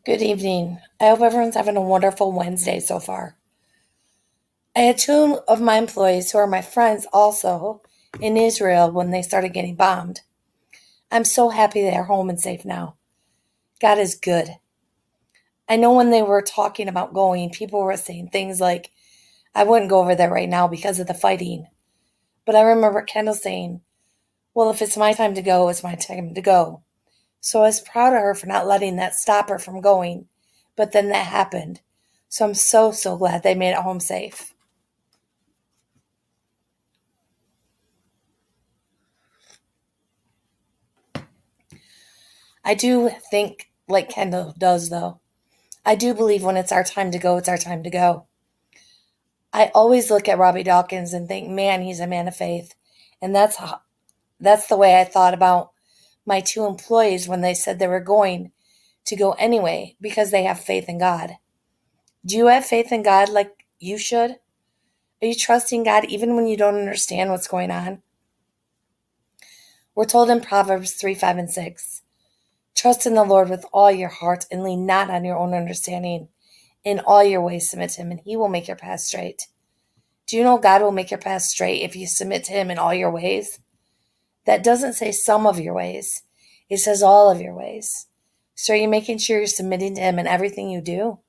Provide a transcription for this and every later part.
Good evening. I hope everyone's having a wonderful Wednesday so far. I had two of my employees who are my friends also in Israel when they started getting bombed. I'm so happy they're home and safe now. God is good. I know when they were talking about going, people were saying things like, I wouldn't go over there right now because of the fighting. But I remember Kendall saying, well, if it's my time to go, it's my time to go. So I was proud of her for not letting that stop her from going. But then that happened. So I'm so glad they made it home safe. I do think, like Kendall does, though. I do believe when it's our time to go, it's our time to go. I always look at Robbie Dawkins and think, man, he's a man of faith. And that's the way I thought about my two employees when they said they were going to go anyway because they have faith in God. Do you have faith in God like you should? Are you trusting God even when you don't understand what's going on? We're told in Proverbs 3, 5, and 6, trust in the Lord with all your heart and lean not on your own understanding. In all your ways submit to him, and he will make your path straight. Do you know God will make your path straight if you submit to him in all your ways? That doesn't say some of your ways. It says all of your ways. So are you making sure you're submitting to him in everything you do?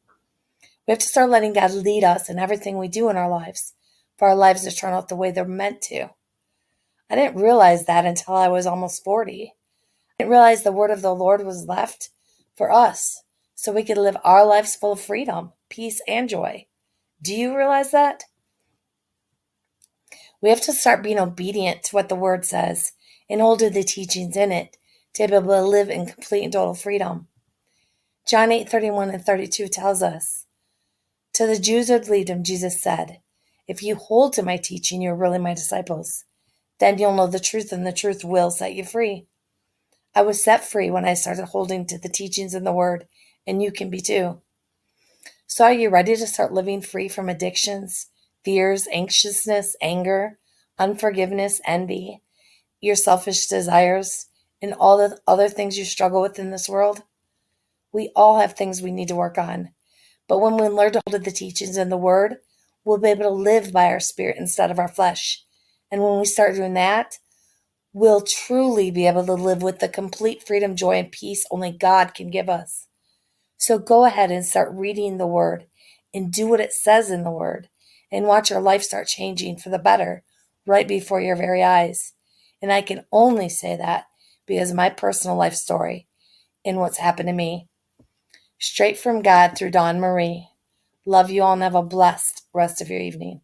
We have to start letting God lead us in everything we do in our lives for our lives to turn out the way they're meant to. I didn't realize that until I was almost 40. I didn't realize the word of the Lord was left for us so we could live our lives full of freedom, peace, and joy. Do you realize that? We have to start being obedient to what the word says and hold to the teachings in it to be able to live in complete and total freedom. John 8:31 and 32 tells us, to the Jews who believed him, Jesus said, if you hold to my teaching, you're really my disciples. Then you'll know the truth, and the truth will set you free. I was set free when I started holding to the teachings in the word, and you can be too. So are you ready to start living free from addictions, fears, anxiousness, anger, unforgiveness, envy, your selfish desires, and all the other things you struggle with in this world? We all have things we need to work on. But when we learn to hold to the teachings in the word, we'll be able to live by our spirit instead of our flesh. And when we start doing that, we'll truly be able to live with the complete freedom, joy, and peace only God can give us. So go ahead and start reading the word and do what it says in the word and watch your life start changing for the better right before your very eyes. And I can only say that because of my personal life story and what's happened to me. Straight from God through Dawn Marie. Love you all and have a blessed rest of your evening.